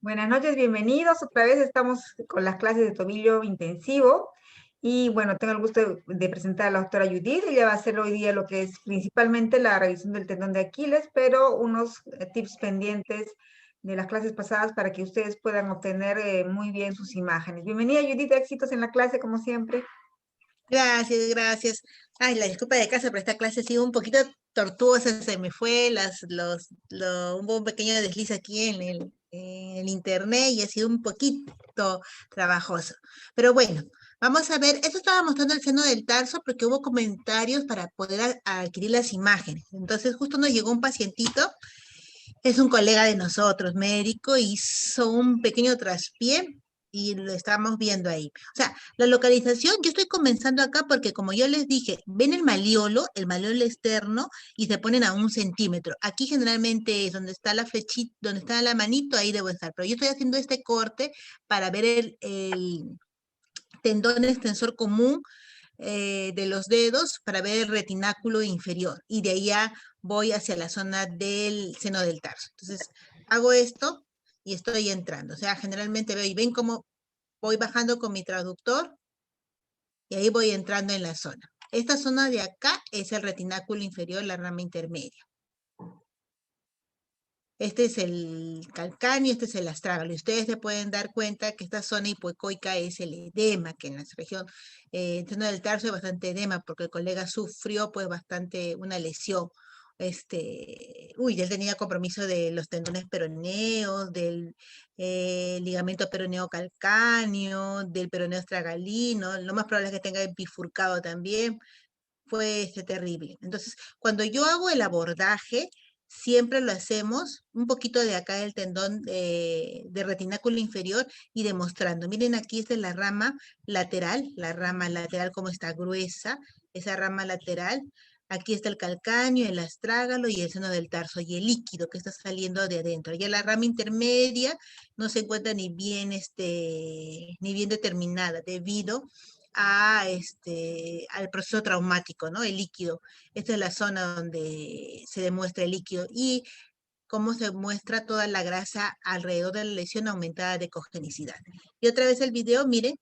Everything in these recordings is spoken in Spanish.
Buenas noches, bienvenidos. Otra vez estamos con las clases de tobillo intensivo. Y bueno, tengo el gusto de presentar a la doctora Judith. Ella va a hacer hoy día lo que es principalmente la revisión del tendón de Aquiles, pero unos tips pendientes de las clases pasadas para que ustedes puedan obtener muy bien sus imágenes. Bienvenida, Judith. Éxitos en la clase, como siempre. Gracias, gracias. Ay, la disculpa de casa, pero esta clase ha sido un poquito tortuosa, se me fue hubo un pequeño desliz aquí en el internet y ha sido un poquito trabajoso. Pero bueno, vamos a ver, esto estaba mostrando el seno del tarso porque hubo comentarios para poder adquirir las imágenes. Entonces justo nos llegó un pacientito, es un colega de nosotros, médico, hizo un pequeño traspié y lo estamos viendo ahí. O sea, la localización, yo estoy comenzando acá porque como yo les dije, ven el malleolo externo y se ponen a 1 centímetro. Aquí generalmente es donde está la flechita, donde está la manito, ahí debo estar. Pero yo estoy haciendo este corte para ver el tendón extensor común de los dedos para ver el retináculo inferior y de ahí ya voy hacia la zona del seno del tarso. Entonces, hago esto y estoy entrando. O sea, generalmente veo y ven cómo voy bajando con mi traductor y ahí voy entrando en la zona. Esta zona de acá es el retináculo inferior, la rama intermedia. Este es el calcáneo, este es el astrágalo. Y ustedes se pueden dar cuenta que esta zona hipoecoica es el edema, que en la región seno del tarso hay bastante edema, porque el colega sufrió pues bastante una lesión. Él tenía compromiso de los tendones peroneos, del ligamento peroneo calcáneo, del peroneo astragalino. Lo más probable es que tenga bifurcado también. Fue terrible. Entonces, cuando yo hago el abordaje, siempre lo hacemos un poquito de acá del tendón de retináculo inferior y demostrando. Miren, aquí está la rama lateral como está gruesa, esa rama lateral. Aquí está el calcáneo, el astrágalo y el seno del tarso y el líquido que está saliendo de adentro. Ya la rama intermedia no se encuentra ni bien determinada debido al proceso traumático, ¿no? El líquido. Esta es la zona donde se demuestra el líquido y cómo se muestra toda la grasa alrededor de la lesión aumentada de cogenicidad. Y otra vez el video, miren,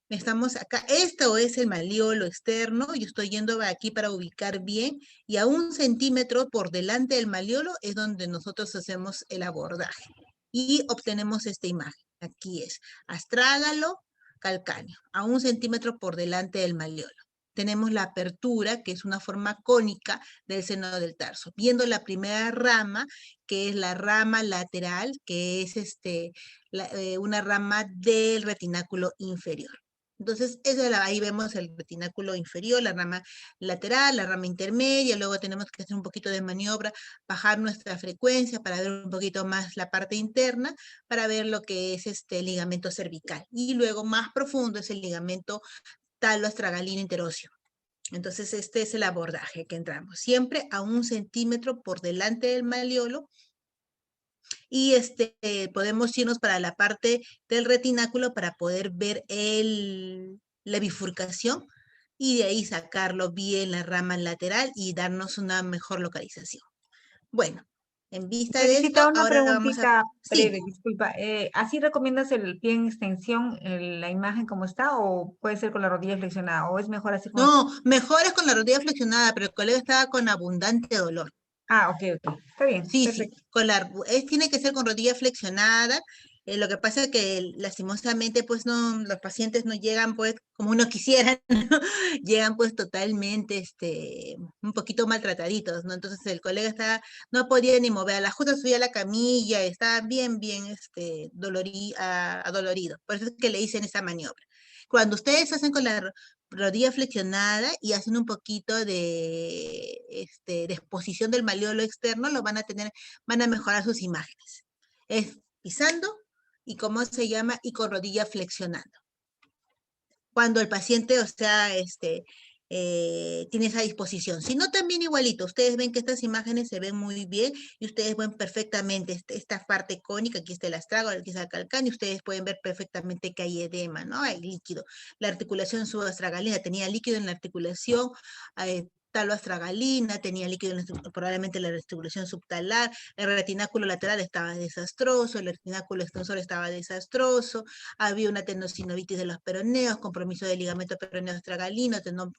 estamos acá. Esto es el malleolo externo. Yo estoy yendo aquí para ubicar bien y a 1 centímetro por delante del malleolo es donde nosotros hacemos el abordaje y obtenemos esta imagen. Aquí es astrágalo, calcáneo, a 1 centímetro por delante del malleolo. Tenemos la apertura, que es una forma cónica del seno del tarso. Viendo la primera rama, que es la rama lateral, que es una rama del retináculo inferior. Entonces, ahí vemos el retináculo inferior, la rama lateral, la rama intermedia, luego tenemos que hacer un poquito de maniobra, bajar nuestra frecuencia para ver un poquito más la parte interna, para ver lo que es este ligamento cervical. Y luego más profundo es el ligamento taloastragalino interóseo. Entonces, este es el abordaje que entramos. Siempre a 1 centímetro por delante del malleolo. Y podemos irnos para la parte del retináculo para poder ver la bifurcación y de ahí sacarlo bien la rama lateral y darnos una mejor localización. Bueno, en vista de Teresita, esto, una ahora vamos a... preguntita Sí, breve, disculpa. ¿Así recomiendas el pie en extensión, la imagen como está, o puede ser con la rodilla flexionada, o es mejor así como... no, mejor es con la rodilla flexionada, pero el colega estaba con abundante dolor. Ah, ok, ok. Está bien, Sí, sí, perfecto. tiene que ser con rodilla flexionada. Lo que pasa es que lastimosamente pues no, los pacientes no llegan pues como uno quisiera, ¿no? Llegan pues totalmente un poquito maltrataditos, ¿no? Entonces el colega no podía ni mover, a la justa subía a la camilla, estaba bien, bien adolorido. Por eso es que le dicen esa maniobra. Cuando ustedes hacen con la rodilla flexionada y hacen un poquito de exposición del malleolo externo, van a mejorar sus imágenes. Es pisando y cómo se llama y con rodilla flexionando. Cuando el paciente, o sea, tiene esa disposición. Si no, también igualito. Ustedes ven que estas imágenes se ven muy bien y ustedes ven perfectamente esta parte cónica, aquí está el astrágalo, aquí está el calcáneo, ustedes pueden ver perfectamente que hay edema, ¿no? Hay líquido. La articulación subastragalina tenía líquido en la articulación, taloastragalina, tenía líquido, probablemente la articulación subtalar, el retináculo lateral estaba desastroso, el retináculo extensor estaba desastroso, había una tendosinovitis de los peroneos, compromiso del ligamento peroneo astragalino, tendón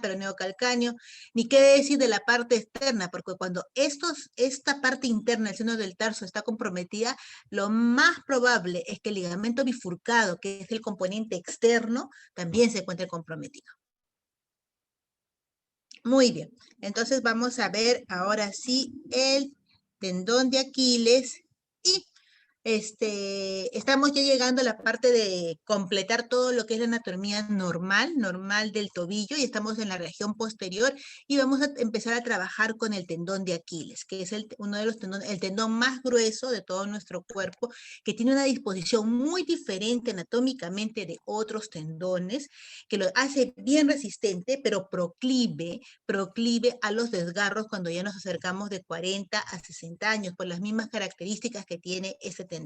peroneo calcáneo, ni qué decir de la parte externa, porque cuando esta parte interna, el seno del tarso, está comprometida, lo más probable es que el ligamento bifurcado, que es el componente externo, también se encuentre comprometido. Muy bien, entonces vamos a ver ahora sí el tendón de Aquiles y estamos ya llegando a la parte de completar todo lo que es la anatomía normal del tobillo, y estamos en la región posterior y vamos a empezar a trabajar con el tendón de Aquiles, que es uno de los tendones, el tendón más grueso de todo nuestro cuerpo, que tiene una disposición muy diferente anatómicamente de otros tendones, que lo hace bien resistente, pero proclive a los desgarros cuando ya nos acercamos de 40 a 60 años, por las mismas características que tiene este tendón.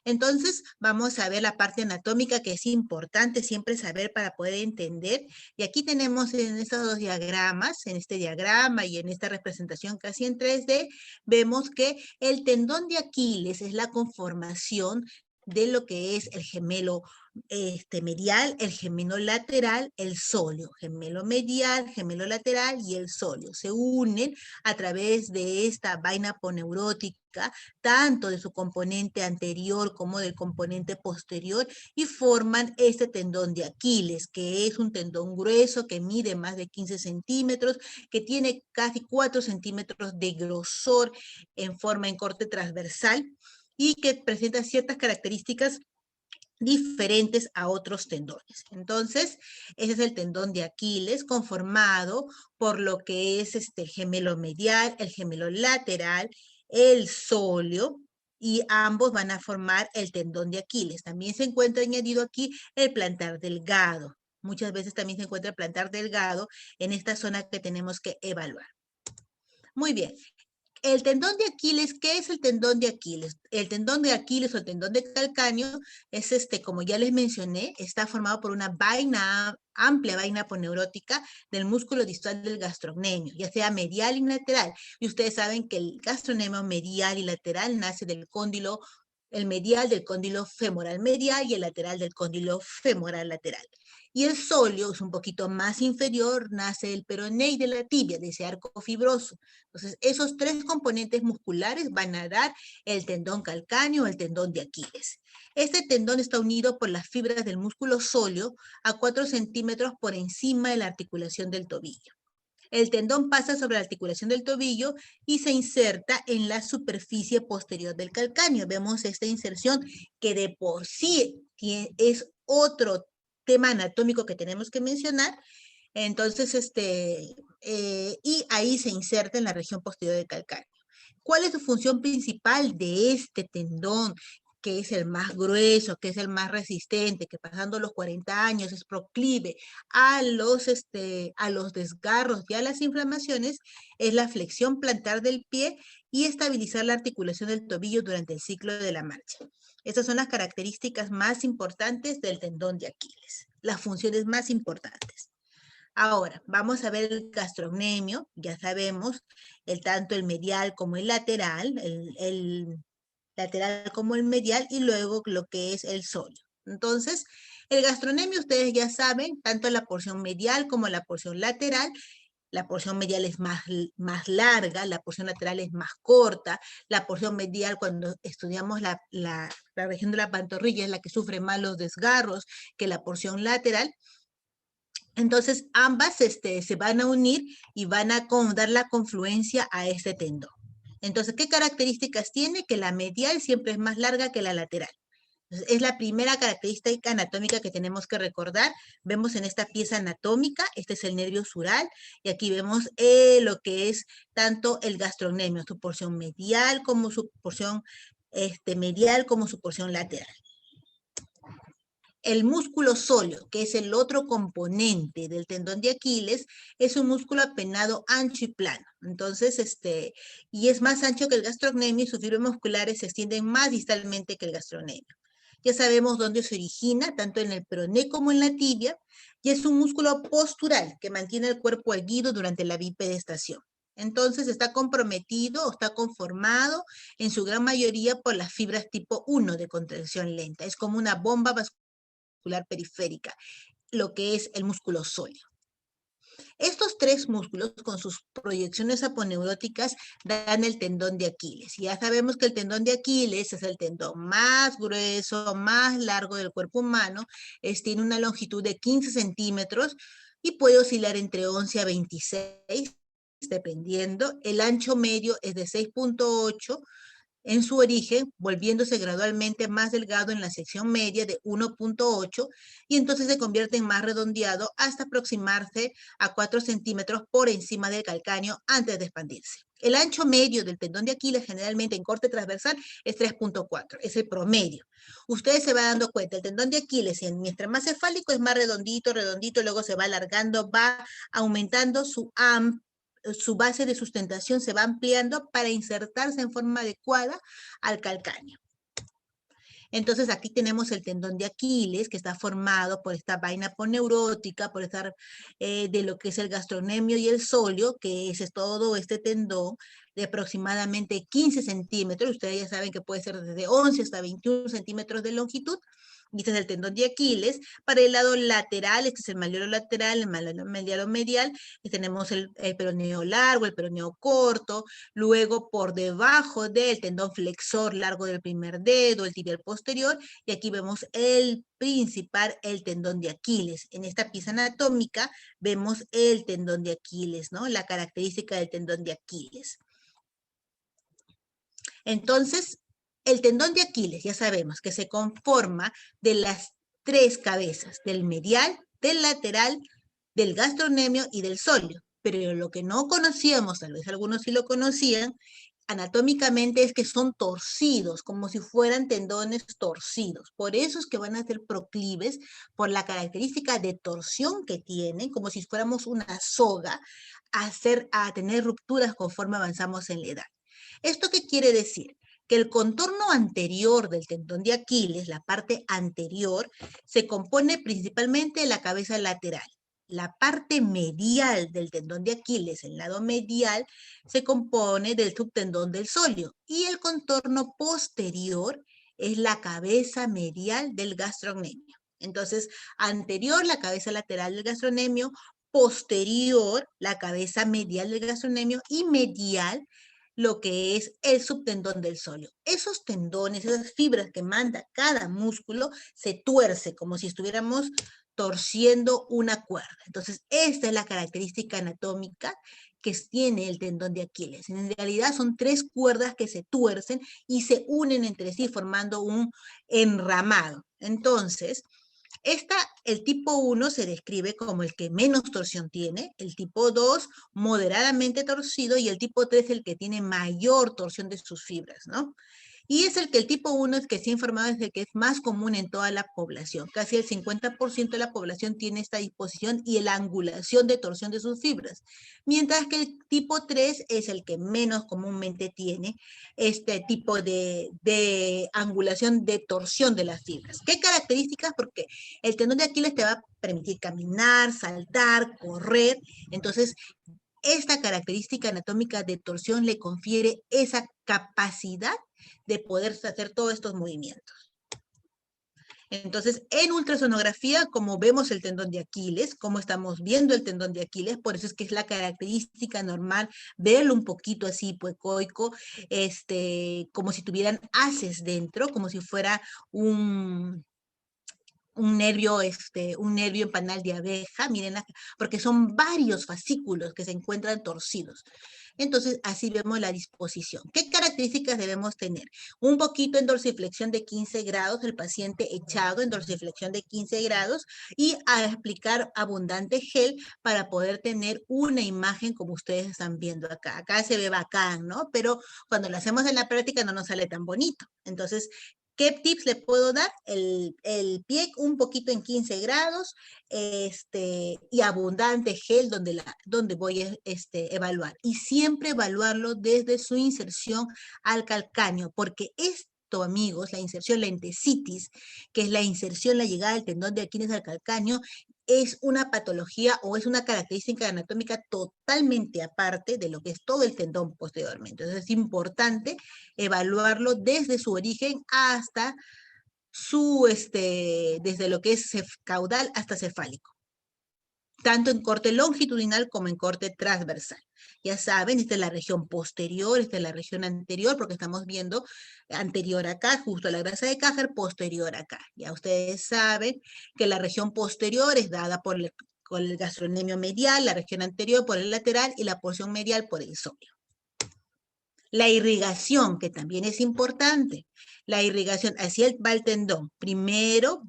Entonces, vamos a ver la parte anatómica, que es importante siempre saber para poder entender. Y aquí tenemos en estos dos diagramas, en este diagrama y en esta representación casi en 3D, vemos que el tendón de Aquiles es la conformación de lo que es el gemelo medial, el gemelo lateral, el sóleo. Gemelo medial, gemelo lateral y el sóleo se unen a través de esta vaina aponeurótica, tanto de su componente anterior como del componente posterior, y forman este tendón de Aquiles, que es un tendón grueso que mide más de 15 centímetros, que tiene casi 4 centímetros de grosor en corte transversal, y que presenta ciertas características diferentes a otros tendones. Entonces, ese es el tendón de Aquiles, conformado por lo que es el gemelo medial, el gemelo lateral, el sóleo, y ambos van a formar el tendón de Aquiles. También se encuentra añadido aquí el plantar delgado. Muchas veces también se encuentra el plantar delgado en esta zona que tenemos que evaluar. Muy bien. El tendón de Aquiles, ¿qué es el tendón de Aquiles? El tendón de Aquiles o el tendón de calcáneo es como ya les mencioné, está formado por una amplia vaina aponeurótica del músculo distal del gastrocnemio, ya sea medial y lateral. Y ustedes saben que el gastrocnemio medial y lateral nace del cóndilo, el medial del cóndilo femoral medial y el lateral del cóndilo femoral lateral. Y el sóleo es un poquito más inferior, nace del peroné y de la tibia, de ese arco fibroso. Entonces, esos tres componentes musculares van a dar el tendón calcáneo o el tendón de Aquiles. Este tendón está unido por las fibras del músculo sóleo a 4 centímetros por encima de la articulación del tobillo. El tendón pasa sobre la articulación del tobillo y se inserta en la superficie posterior del calcáneo. Vemos esta inserción que de por sí es otro tema anatómico que tenemos que mencionar. Entonces, y ahí se inserta en la región posterior del calcáneo. ¿Cuál es su función principal de este tendón, que es el más grueso, que es el más resistente, que pasando los 40 años es proclive a los desgarros y a las inflamaciones? Es la flexión plantar del pie y estabilizar la articulación del tobillo durante el ciclo de la marcha. Estas son las características más importantes del tendón de Aquiles, las funciones más importantes. Ahora, vamos a ver el gastrocnemio. Ya sabemos, tanto el medial como el lateral, el lateral como el medial, y luego lo que es el sóleo. Entonces, el gastrocnemio, ustedes ya saben, tanto la porción medial como la porción lateral. La porción medial es más larga, la porción lateral es más corta. La porción medial, cuando estudiamos la región de la pantorrilla, es la que sufre más los desgarros que la porción lateral. Entonces, ambas se van a unir y van a dar la confluencia a este tendón. Entonces, ¿qué características tiene? Que la medial siempre es más larga que la lateral. Entonces, es la primera característica anatómica que tenemos que recordar. Vemos en esta pieza anatómica, este es el nervio sural, y aquí vemos lo que es tanto el gastrocnemio, su porción medial como su porción medial como su porción lateral. El músculo sóleo, que es el otro componente del tendón de Aquiles, es un músculo aplanado ancho y plano. Entonces, y es más ancho que el gastrocnemio, y sus fibras musculares se extienden más distalmente que el gastrocnemio. Ya sabemos dónde se origina, tanto en el peroné como en la tibia. y es un músculo postural que mantiene el cuerpo erguido durante la bipedestación. Entonces está comprometido o está conformado en su gran mayoría por las fibras tipo 1 de contracción lenta. Es como una bomba vascular periférica, lo que es el músculo sólido. Estos tres músculos, con sus proyecciones aponeuróticas, dan el tendón de Aquiles. Ya sabemos que el tendón de Aquiles es el tendón más grueso, más largo del cuerpo humano. Tiene una longitud de 15 centímetros y puede oscilar entre 11 a 26, dependiendo. El ancho medio es de 6.8 en su origen, volviéndose gradualmente más delgado en la sección media de 1.8 y entonces se convierte en más redondeado hasta aproximarse a 4 centímetros por encima del calcáneo antes de expandirse. El ancho medio del tendón de Aquiles, generalmente en corte transversal, es 3.4, es el promedio. Ustedes se van dando cuenta, el tendón de Aquiles en mi extremo cefálico es más redondito, redondito, luego se va alargando, va aumentando su base de sustentación, se va ampliando para insertarse en forma adecuada al calcáneo. Entonces aquí tenemos el tendón de Aquiles, que está formado por esta vaina aponeurótica, por estar de lo que es el gastrocnemio y el sóleo, que es todo este tendón de aproximadamente 15 centímetros. Ustedes ya saben que puede ser desde 11 hasta 21 centímetros de longitud. Y este es el tendón de Aquiles. Para el lado lateral, este es el malleolo lateral, el malleolo medial, y tenemos el peroneo largo, el peroneo corto. Luego, por debajo del tendón flexor largo del primer dedo, el tibial posterior, y aquí vemos el principal, el tendón de Aquiles. En esta pieza anatómica vemos el tendón de Aquiles, ¿no? La característica del tendón de Aquiles. Entonces, el tendón de Aquiles, ya sabemos que se conforma de las tres cabezas, del medial, del lateral, del gastrocnemio y del sóleo. Pero lo que no conocíamos, tal vez algunos sí lo conocían, anatómicamente es que son torcidos, como si fueran tendones torcidos. Por eso es que van a ser proclives por la característica de torsión que tienen, como si fuéramos una soga, a tener rupturas conforme avanzamos en la edad. ¿Esto qué quiere decir? Que el contorno anterior del tendón de Aquiles, la parte anterior, se compone principalmente de la cabeza lateral. La parte medial del tendón de Aquiles, el lado medial, se compone del subtendón del sóleo y el contorno posterior es la cabeza medial del gastrocnemio. Entonces, anterior la cabeza lateral del gastrocnemio, posterior la cabeza medial del gastrocnemio y medial lo que es el subtendón del sóleo. Esos tendones, esas fibras que manda cada músculo, se tuerce como si estuviéramos torciendo una cuerda. Entonces, esta es la característica anatómica que tiene el tendón de Aquiles. En realidad son tres cuerdas que se tuercen y se unen entre sí formando un enramado. Entonces, el tipo 1 se describe como el que menos torsión tiene, el tipo 2 moderadamente torcido y el tipo 3 el que tiene mayor torsión de sus fibras, ¿no? Y es el tipo 1 es que se ha informado es el que es más común en toda la población. Casi el 50% de la población tiene esta disposición y la angulación de torsión de sus fibras. Mientras que el tipo 3 es el que menos comúnmente tiene este tipo de angulación de torsión de las fibras. ¿Qué características? Porque el tendón de Aquiles te va a permitir caminar, saltar, correr. Entonces, esta característica anatómica de torsión le confiere esa capacidad de poder hacer todos estos movimientos. Entonces, en ultrasonografía, como vemos el tendón de Aquiles, como estamos viendo el tendón de Aquiles, por eso es que es la característica normal verlo un poquito así hipoecoico, como si tuvieran haces dentro, como si fuera un nervio en panal de abeja, miren, porque son varios fascículos que se encuentran torcidos. Entonces, así vemos la disposición. ¿Qué características debemos tener? Un poquito en dorsiflexión de 15 grados, el paciente echado en dorsiflexión de 15 grados y a aplicar abundante gel para poder tener una imagen como ustedes están viendo acá. Acá se ve bacán, ¿no? Pero cuando lo hacemos en la práctica no nos sale tan bonito. Entonces, ¿qué tips le puedo dar? El pie un poquito en 15 grados y abundante gel donde voy a evaluar. Y siempre evaluarlo desde su inserción al calcáneo, porque efecto, amigos, la inserción, la entesitis, que es la inserción, la llegada del tendón de Aquiles al calcáneo, es una patología o es una característica anatómica totalmente aparte de lo que es todo el tendón posteriormente. Entonces es importante evaluarlo desde su origen hasta su, desde lo que es caudal hasta cefálico, tanto en corte longitudinal como en corte transversal. Ya saben, esta es la región posterior, esta es la región anterior, porque estamos viendo anterior acá, justo a la grasa de Cajer, posterior acá. Ya ustedes saben que la región posterior es dada por el gastrocnemio medial, la región anterior por el lateral y la porción medial por el sóleo. La irrigación, que también es importante. La irrigación hacia el tendón. Primero,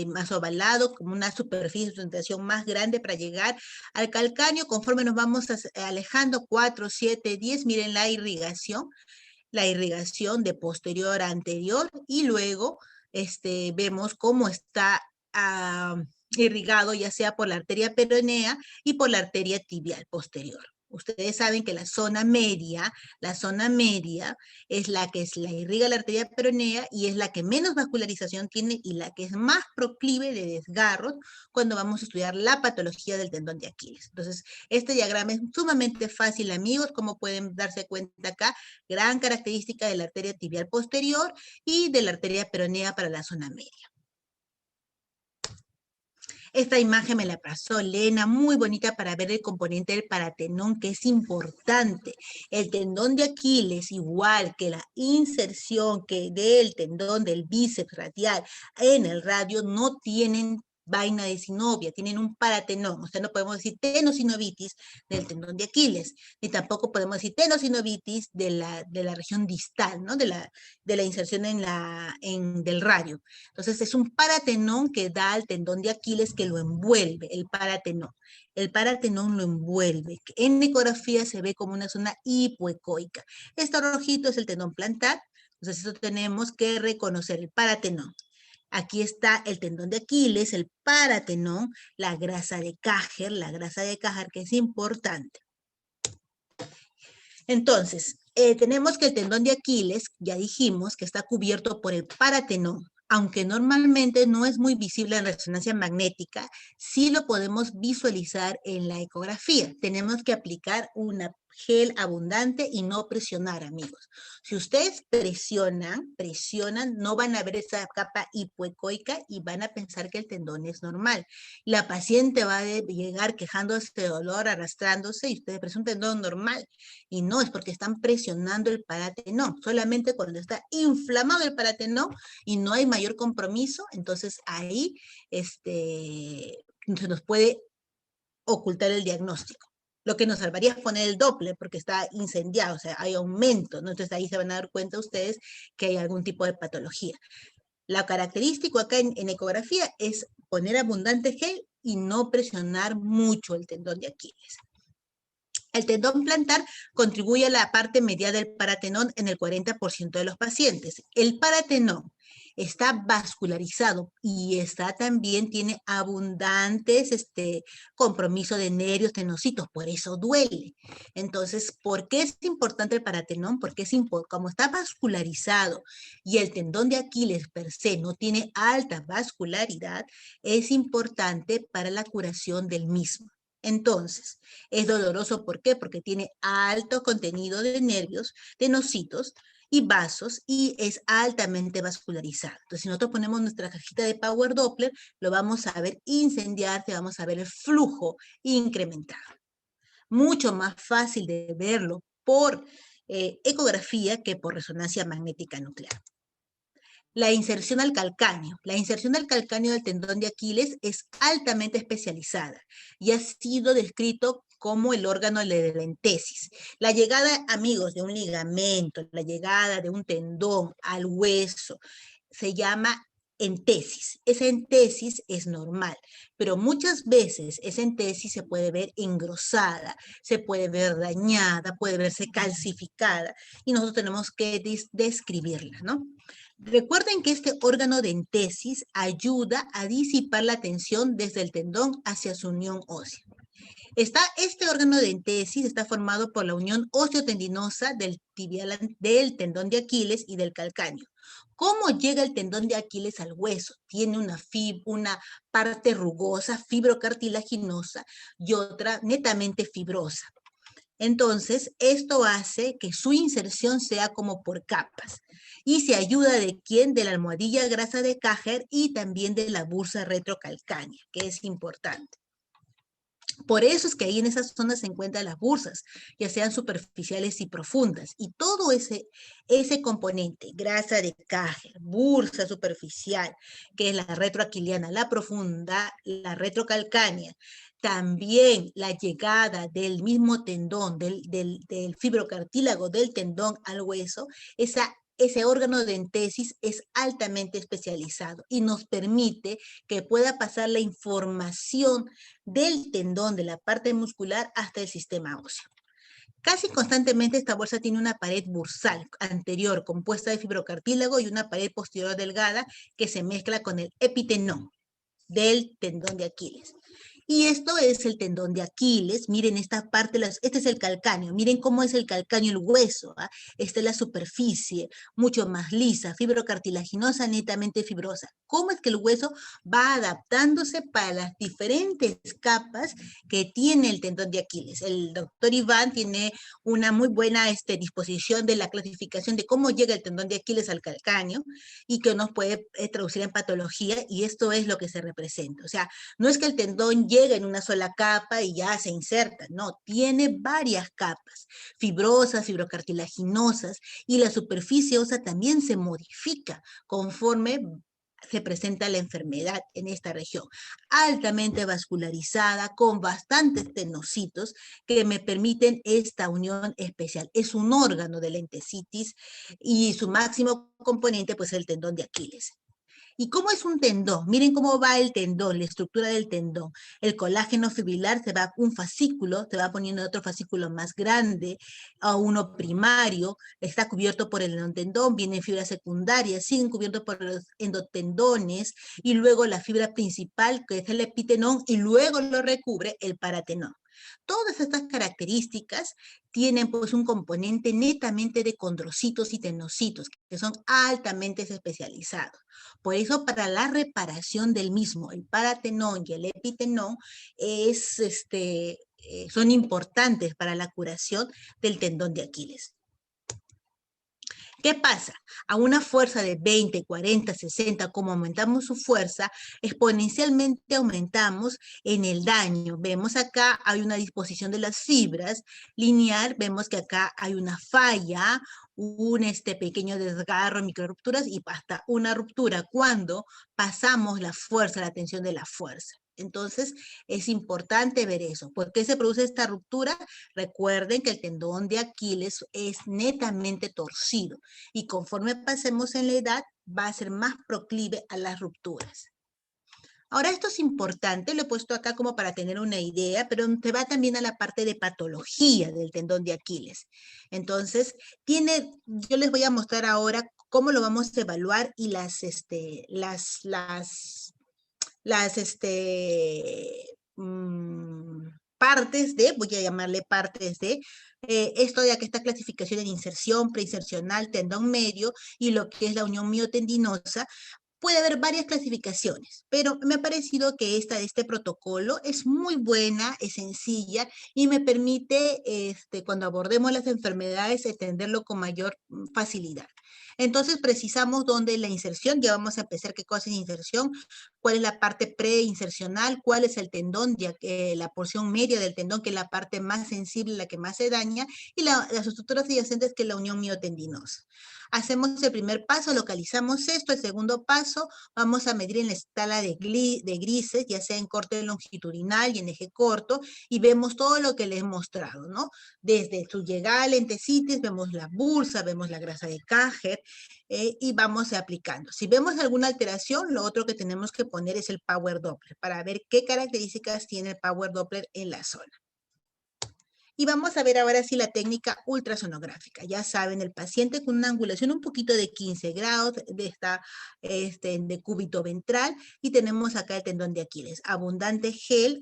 más ovalado, como una superficie de sustentación más grande para llegar al calcáneo. Conforme nos vamos alejando, 4, 7, 10, miren la irrigación de posterior a anterior. Y luego vemos cómo está irrigado, ya sea por la arteria peronea y por la arteria tibial posterior. Ustedes saben que la zona media es la que la irriga la arteria peronea y es la que menos vascularización tiene y la que es más proclive de desgarros cuando vamos a estudiar la patología del tendón de Aquiles. Entonces, este diagrama es sumamente fácil, amigos, como pueden darse cuenta acá, gran característica de la arteria tibial posterior y de la arteria peronea para la zona media. Esta imagen me la pasó Lena, muy bonita para ver el componente del paratenón, que es importante. El tendón de Aquiles, igual que la inserción que del tendón del bíceps radial en el radio, no tienen vaina de sinovia, tienen un paratenón. O sea, no podemos decir tenosinovitis del tendón de Aquiles, ni tampoco podemos decir tenosinovitis de la región distal, ¿no? De la inserción del radio. Entonces, es un paratenón que da al tendón de Aquiles, que lo envuelve, el paratenón. El paratenón lo envuelve. En ecografía se ve como una zona hipoecoica. Este rojito es el tendón plantar. Entonces, eso tenemos que reconocer, el paratenón. Aquí está el tendón de Aquiles, el paratenón, la grasa de Cajer que es importante. Entonces, tenemos que el tendón de Aquiles, ya dijimos que está cubierto por el paratenón, aunque normalmente no es muy visible en resonancia magnética, sí lo podemos visualizar en la ecografía. Tenemos que aplicar una gel abundante y no presionar, amigos. Si ustedes presionan, no van a ver esa capa hipoecoica y van a pensar que el tendón es normal. La paciente va a llegar quejándose de dolor, arrastrándose, y ustedes presionan un tendón normal. Y no, es porque están presionando el paratenón. Solamente cuando está inflamado el paratenón y no hay mayor compromiso, entonces ahí se nos puede ocultar el diagnóstico. Lo que nos salvaría es poner el Doppler porque está incendiado, o sea, hay aumento, ¿no? Entonces ahí se van a dar cuenta ustedes que hay algún tipo de patología. Lo característico acá en ecografía es poner abundante gel y no presionar mucho el tendón de Aquiles. El tendón plantar contribuye a la parte media del paratenón en el 40% de los pacientes. El paratenón está vascularizado y tiene abundantes compromiso de nervios tenocitos, por eso duele. Entonces, ¿por qué es importante el paratenón? Porque como está vascularizado y el tendón de Aquiles per se no tiene alta vascularidad, es importante para la curación del mismo. Entonces, es doloroso, ¿por qué? Porque tiene alto contenido de nervios, tenocitos y vasos y es altamente vascularizado. Entonces, si nosotros ponemos nuestra cajita de Power Doppler, lo vamos a ver incendiarse, vamos a ver el flujo incrementado. Mucho más fácil de verlo por ecografía que por resonancia magnética nuclear. La inserción al calcáneo. La inserción al calcáneo del tendón de Aquiles es altamente especializada y ha sido descrito como el órgano de la entesis. La llegada, amigos, de un ligamento, la llegada de un tendón al hueso, se llama entesis. Esa entesis es normal, pero muchas veces esa entesis se puede ver engrosada, se puede ver dañada, puede verse calcificada y nosotros tenemos que describirla, ¿no? Recuerden que este órgano de entesis ayuda a disipar la tensión desde el tendón hacia su unión ósea. Este órgano de entesis está formado por la unión osteotendinosa del tendón de Aquiles y del calcáneo. ¿Cómo llega el tendón de Aquiles al hueso? Tiene una parte rugosa, fibrocartilaginosa, y otra netamente fibrosa. Entonces, esto hace que su inserción sea como por capas. Y se ayuda de quién? De la almohadilla grasa de Käger y también de la bursa retrocalcánea, que es importante. Por eso es que ahí en esas zonas se encuentran las bursas, ya sean superficiales y profundas. Y todo ese componente, grasa de Käger, bursa superficial, que es la retroaquiliana, la profunda, la retrocalcánea, también la llegada del mismo tendón, del fibrocartílago del tendón al hueso, ese órgano de entesis es altamente especializado y nos permite que pueda pasar la información del tendón, de la parte muscular, hasta el sistema óseo. Casi constantemente esta bolsa tiene una pared bursal anterior compuesta de fibrocartílago y una pared posterior delgada que se mezcla con el epitenón del tendón de Aquiles. Y esto es el tendón de Aquiles. Miren esta parte, este es el calcáneo. Miren cómo es el calcáneo, el hueso. Esta es la superficie, mucho más lisa, fibrocartilaginosa, netamente fibrosa. ¿Cómo es que el hueso va adaptándose para las diferentes capas que tiene el tendón de Aquiles? El doctor Iván tiene una muy buena disposición de la clasificación de cómo llega el tendón de Aquiles al calcáneo y que nos puede traducir en patología, y esto es lo que se representa. O sea, no es que el tendón llega en una sola capa y ya se inserta, no, tiene varias capas, fibrosas, fibrocartilaginosas, y la superficie ósea también se modifica conforme se presenta la enfermedad en esta región, altamente vascularizada, con bastantes tenocitos que me permiten esta unión especial. Es un órgano de la entesitis y su máximo componente, pues, el tendón de Aquiles. ¿Y cómo es un tendón? Miren cómo va el tendón, la estructura del tendón. El colágeno fibrilar se va un fascículo, se va poniendo otro fascículo más grande, a uno primario, está cubierto por el endotendón, vienen fibras secundarias, siguen cubiertos por los endotendones, y luego la fibra principal, que es el epitenón, y luego lo recubre el paratenón. Todas estas características tienen pues un componente netamente de condrocitos y tenocitos, que son altamente especializados. Por eso, para la reparación del mismo, el paratenón y el epitenón son importantes para la curación del tendón de Aquiles. ¿Qué pasa? A una fuerza de 20, 40, 60, como aumentamos su fuerza, exponencialmente aumentamos en el daño. Vemos acá hay una disposición de las fibras lineal, vemos que acá hay una falla, un pequeño desgarro, microrupturas y hasta una ruptura cuando pasamos la fuerza, la tensión de la fuerza. Entonces, es importante ver eso. ¿Por qué se produce esta ruptura? Recuerden que el tendón de Aquiles es netamente torcido y conforme pasemos en la edad va a ser más proclive a las rupturas. Ahora, esto es importante, lo he puesto acá como para tener una idea, pero te va también a la parte de patología del tendón de Aquiles. Entonces, yo les voy a mostrar ahora cómo lo vamos a evaluar y partes de, voy a llamarle partes de, esto de acá, esta clasificación en inserción, preinsercional, tendón medio y lo que es la unión miotendinosa. Puede haber varias clasificaciones, pero me ha parecido que esta de este protocolo es muy buena, es sencilla y me permite, cuando abordemos las enfermedades, entenderlo con mayor facilidad. Entonces, precisamos dónde es la inserción. Ya vamos a empezar qué cosa es inserción, cuál es la parte preinsercional, cuál es el tendón, la porción media del tendón, que es la parte más sensible, la que más se daña, y las estructuras adyacentes, que es la unión miotendinosa. Hacemos el primer paso, localizamos esto. El segundo paso, vamos a medir en la escala de grises, ya sea en corte longitudinal y en eje corto, y vemos todo lo que les he mostrado, ¿no? Desde su llegada a la entesitis, vemos la bursa, vemos la grasa de Käger, y vamos aplicando. Si vemos alguna alteración, lo otro que tenemos que poner es el Power Doppler, para ver qué características tiene el Power Doppler en la zona. Y vamos a ver ahora sí la técnica ultrasonográfica. Ya saben, el paciente con una angulación un poquito de 15 grados de cúbito ventral, y tenemos acá el tendón de Aquiles. Abundante gel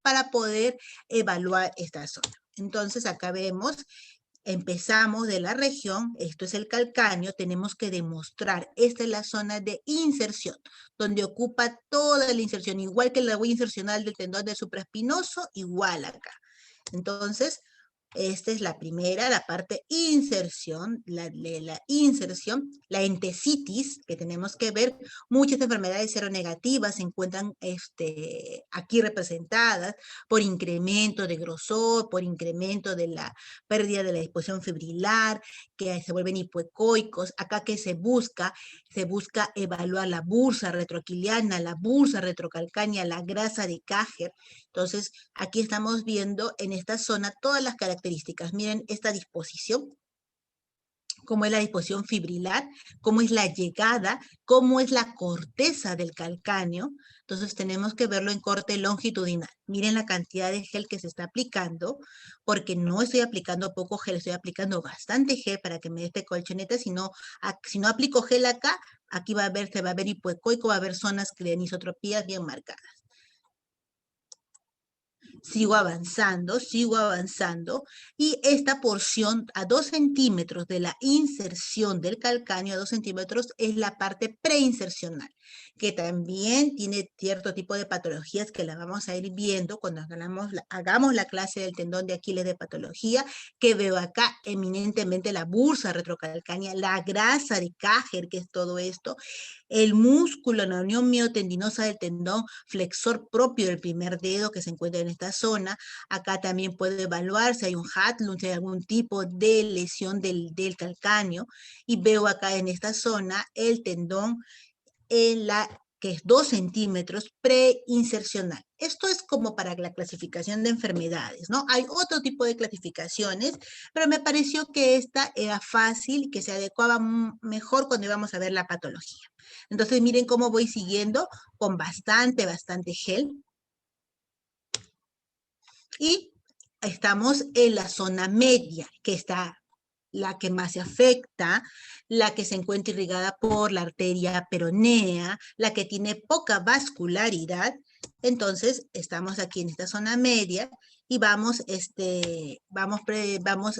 para poder evaluar esta zona. Entonces, acá vemos, empezamos de la región, esto es el calcáneo, tenemos que demostrar, esta es la zona de inserción, donde ocupa toda la inserción, igual que la huella insercional del tendón del supraespinoso, igual acá. Entonces, esta es la primera, la parte inserción, la inserción, la entesitis, que tenemos que ver. Muchas enfermedades seronegativas se encuentran aquí representadas por incremento de grosor, por incremento de la pérdida de la disposición fibrilar, que se vuelven hipoecoicos. Acá que se busca evaluar la bursa retroquiliana, la bursa retrocalcánea, la grasa de Cajer. Entonces, aquí estamos viendo en esta zona todas las características. Miren esta disposición, cómo es la disposición fibrilar, cómo es la llegada, cómo es la corteza del calcáneo. Entonces tenemos que verlo en corte longitudinal. Miren la cantidad de gel que se está aplicando, porque no estoy aplicando poco gel, estoy aplicando bastante gel para que me dé este colchoneta. Si no aplico gel acá, aquí se va a ver hipoecoico, va a haber zonas de anisotropías bien marcadas. Sigo avanzando, y esta porción a 2 centímetros de la inserción del calcáneo, a 2 centímetros, es la parte preinsercional, que también tiene cierto tipo de patologías que la vamos a ir viendo cuando hagamos la clase del tendón de Aquiles de patología, que veo acá eminentemente la bursa retrocalcánea, la grasa de Cajer, que es todo esto, el músculo, la unión miotendinosa del tendón flexor propio del primer dedo que se encuentra en esta zona. Acá también puede evaluar si hay un Hatlund, si hay algún tipo de lesión del calcáneo. Y veo acá en esta zona el tendón que es 2 centímetros preinsercional. Esto es como para la clasificación de enfermedades, ¿no? Hay otro tipo de clasificaciones, pero me pareció que esta era fácil, que se adecuaba mejor cuando íbamos a ver la patología. Entonces, miren cómo voy siguiendo con bastante gel. Y estamos en la zona media, que está la que más se afecta, la que se encuentra irrigada por la arteria peronea, la que tiene poca vascularidad. Entonces, estamos aquí en esta zona media y vamos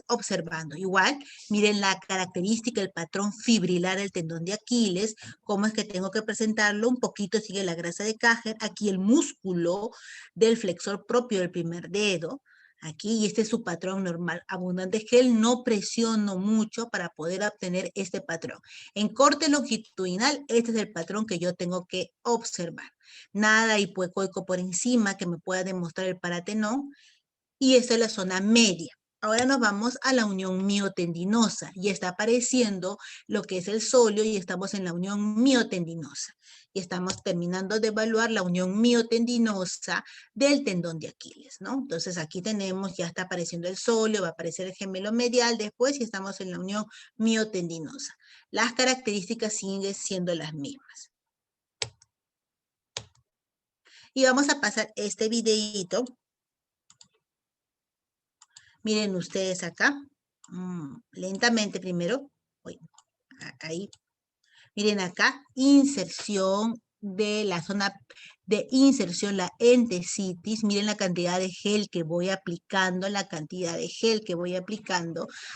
observando. Igual, miren la característica, el patrón fibrilar del tendón de Aquiles, cómo es que tengo que presentarlo. Un poquito sigue la grasa de Cajer, aquí el músculo del flexor propio del primer dedo, aquí, y este es su patrón normal, abundante gel, no presiono mucho para poder obtener este patrón. En corte longitudinal, este es el patrón que yo tengo que observar. Nada hipoecoico por encima que me pueda demostrar el paratenón, y esta es la zona media. Ahora nos vamos a la unión miotendinosa y está apareciendo lo que es el sóleo y estamos en la unión miotendinosa. Y estamos terminando de evaluar la unión miotendinosa del tendón de Aquiles, ¿no? Entonces aquí tenemos, ya está apareciendo el sóleo, va a aparecer el gemelo medial después y estamos en la unión miotendinosa. Las características siguen siendo las mismas. Y vamos a pasar este videíto. Miren ustedes acá, lentamente primero, ahí, miren acá, inserción de la zona de inserción, la entesitis, miren la cantidad de gel que voy aplicando,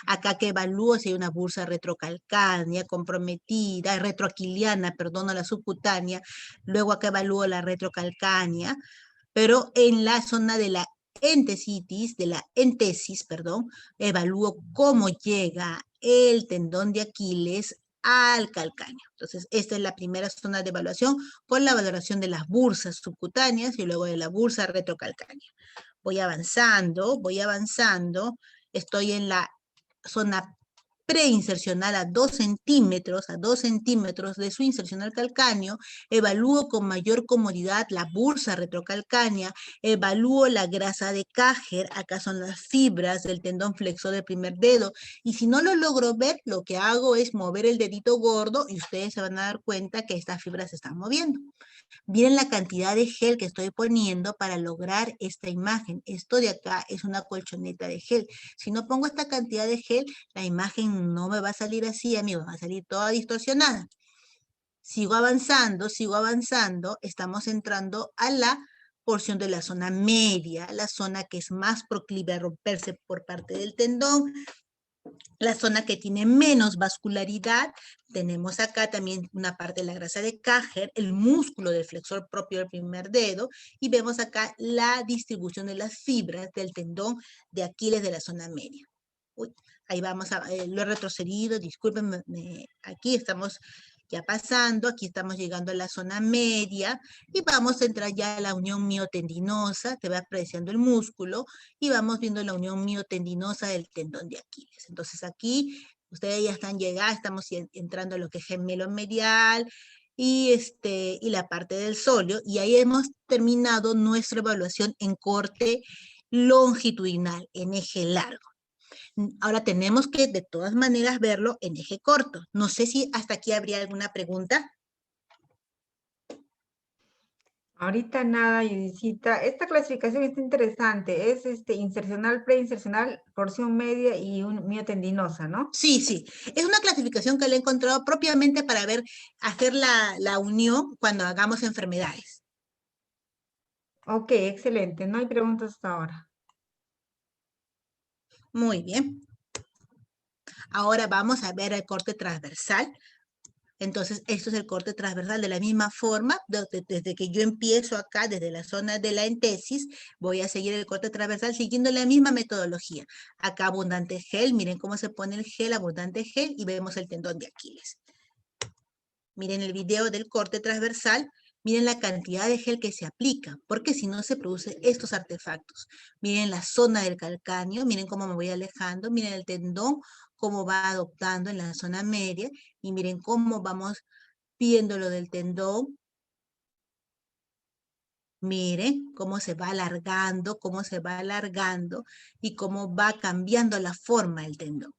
acá que evalúo si hay una bursa retrocalcánea comprometida, retroaquiliana, perdón, la subcutánea, luego acá evalúo la retrocalcánea, pero en la zona de la entesis, evalúo cómo llega el tendón de Aquiles al calcáneo. Entonces, esta es la primera zona de evaluación con la valoración de las bursas subcutáneas y luego de la bursa retrocalcánea. Voy avanzando, estoy en la zona preinsercional a 2 centímetros de su inserción al calcáneo, evalúo con mayor comodidad la bursa retrocalcánea, evalúo la grasa de Cajer, acá son las fibras del tendón flexor del primer dedo, y si no lo logro ver, lo que hago es mover el dedito gordo y ustedes se van a dar cuenta que estas fibras se están moviendo. Miren la cantidad de gel que estoy poniendo para lograr esta imagen. Esto de acá es una colchoneta de gel. Si no pongo esta cantidad de gel, la imagen no me va a salir así, amigos, va a salir toda distorsionada. Sigo avanzando, estamos entrando a la porción de la zona media, la zona que es más proclive a romperse por parte del tendón, la zona que tiene menos vascularidad. Tenemos acá también una parte de la grasa de Käger, el músculo del flexor propio del primer dedo, y vemos acá la distribución de las fibras del tendón de Aquiles de la zona media. Uy, ahí vamos, lo he retrocedido, discúlpenme, aquí estamos ya pasando, aquí estamos llegando a la zona media, y vamos a entrar ya a la unión miotendinosa, que va apreciando el músculo, y vamos viendo la unión miotendinosa del tendón de Aquiles. Entonces aquí, ustedes ya están llegando, estamos entrando a lo que es gemelo medial, y la parte del sóleo, y ahí hemos terminado nuestra evaluación en corte longitudinal, en eje largo. Ahora tenemos que de todas maneras verlo en eje corto. No sé si hasta aquí habría alguna pregunta. Ahorita nada, Judicita. Esta clasificación está interesante. Es insercional, preinsercional, porción media y un miotendinosa, ¿no? Sí, sí. Es una clasificación que le he encontrado propiamente para ver, hacer la unión cuando hagamos enfermedades. Ok, excelente. No hay preguntas hasta ahora. Muy bien. Ahora vamos a ver el corte transversal. Entonces, esto es el corte transversal de la misma forma, desde que yo empiezo acá, desde la zona de la entesis, voy a seguir el corte transversal siguiendo la misma metodología. Acá abundante gel, miren cómo se pone el gel, abundante gel, y vemos el tendón de Aquiles. Miren el video del corte transversal, miren la cantidad de gel que se aplica, porque si no se producen estos artefactos. Miren la zona del calcáneo, miren cómo me voy alejando, miren el tendón, cómo va adoptando en la zona media, y miren cómo vamos viendo lo del tendón. Miren cómo se va alargando y cómo va cambiando la forma del tendón.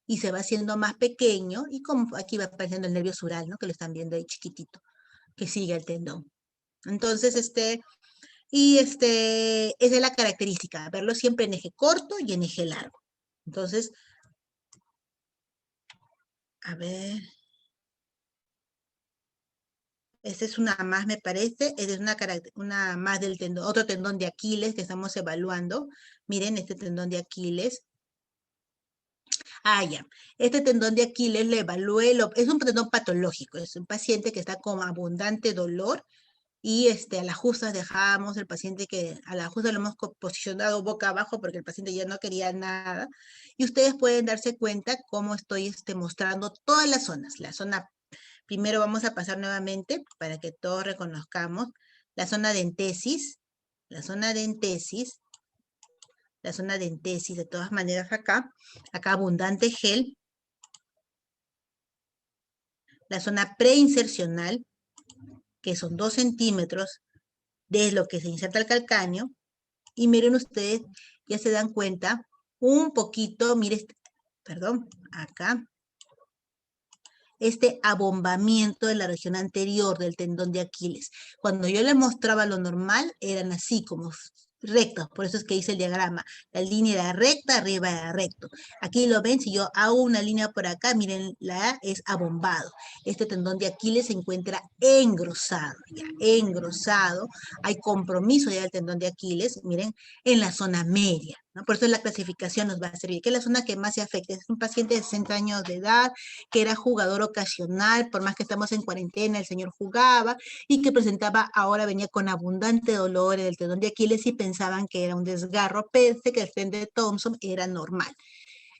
Y se va haciendo más pequeño, y como aquí va apareciendo el nervio sural, ¿no? Que lo están viendo ahí chiquitito, que sigue el tendón. Entonces, esa es la característica, verlo siempre en eje corto y en eje largo. Entonces, a ver, esta es una más, me parece, esta es una más del tendón, otro tendón de Aquiles que estamos evaluando. Miren este tendón de Aquiles. Ah, ya. Este tendón de Aquiles lo evalué, es un tendón patológico, es un paciente que está con abundante dolor, y a la justa dejamos el paciente a la justa lo hemos posicionado boca abajo porque el paciente ya no quería nada. Y ustedes pueden darse cuenta cómo estoy mostrando todas las zonas. Primero vamos a pasar nuevamente para que todos reconozcamos la zona de entesis, la zona de entesis, la zona de entesis, de todas maneras acá abundante gel, la zona preinsercional, que son 2 centímetros de lo que se inserta el calcáneo, y miren ustedes, ya se dan cuenta, un poquito, miren, perdón, acá, este abombamiento de la región anterior del tendón de Aquiles. Cuando yo les mostraba lo normal, eran así como rectos, por eso es que hice el diagrama. La línea era recta, arriba era recto. Aquí lo ven, si yo hago una línea por acá, miren, la A es abombado. Este tendón de Aquiles se encuentra engrosado, ya, engrosado. Hay compromiso ya del tendón de Aquiles, miren, en la zona media, ¿no? Por eso la clasificación nos va a servir. ¿Qué es la zona que más se afecta? Es un paciente de 60 años de edad, que era jugador ocasional, por más que estamos en cuarentena, el señor jugaba, y que ahora venía con abundante dolor en el tendón de Aquiles, y pensaban que era un desgarro, pese que el tren de Thompson era normal.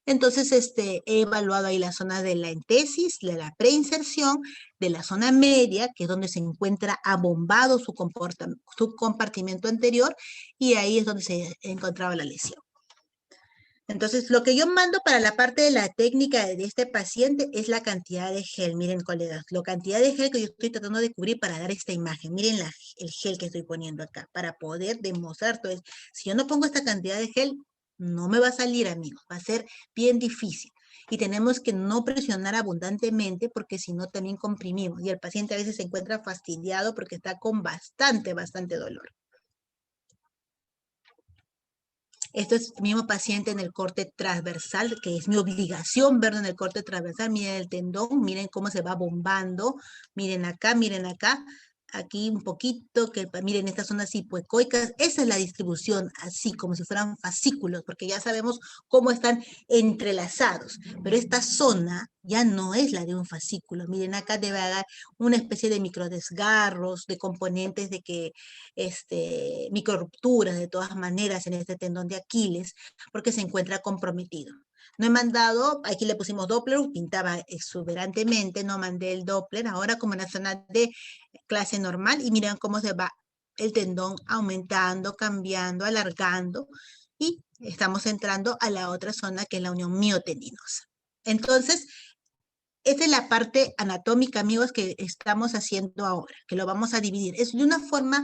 Entonces, he evaluado ahí la zona de la entesis, de la preinserción, de la zona media, que es donde se encuentra abombado su compartimento anterior, y ahí es donde se encontraba la lesión. Entonces, lo que yo mando para la parte de la técnica de este paciente es la cantidad de gel. Miren, colegas, la cantidad de gel que yo estoy tratando de cubrir para dar esta imagen. Miren el gel que estoy poniendo acá para poder demostrar todo eso. Si yo no pongo esta cantidad de gel, no me va a salir, amigos. Va a ser bien difícil. Y tenemos que no presionar abundantemente, porque si no también comprimimos. Y el paciente a veces se encuentra fastidiado porque está con bastante dolor. Esto es el mismo paciente en el corte transversal, que es mi obligación verlo en el corte transversal. Miren el tendón, miren cómo se va bombando. Miren acá, aquí un poquito, que miren estas zonas hipoecoicas, esa es la distribución, así como si fueran fascículos, porque ya sabemos cómo están entrelazados, pero esta zona ya no es la de un fascículo. Miren, acá debe haber una especie de microdesgarros, de componentes de que, microrupturas de todas maneras en este tendón de Aquiles, porque se encuentra comprometido. No he mandado, aquí le pusimos Doppler, pintaba exuberantemente, no mandé el Doppler, ahora como en la zona de clase normal, y miren cómo se va el tendón aumentando, cambiando, alargando, y estamos entrando a la otra zona que es la unión miotendinosa. Entonces, esta es la parte anatómica, amigos, que estamos haciendo ahora, que lo vamos a dividir. Es de una forma,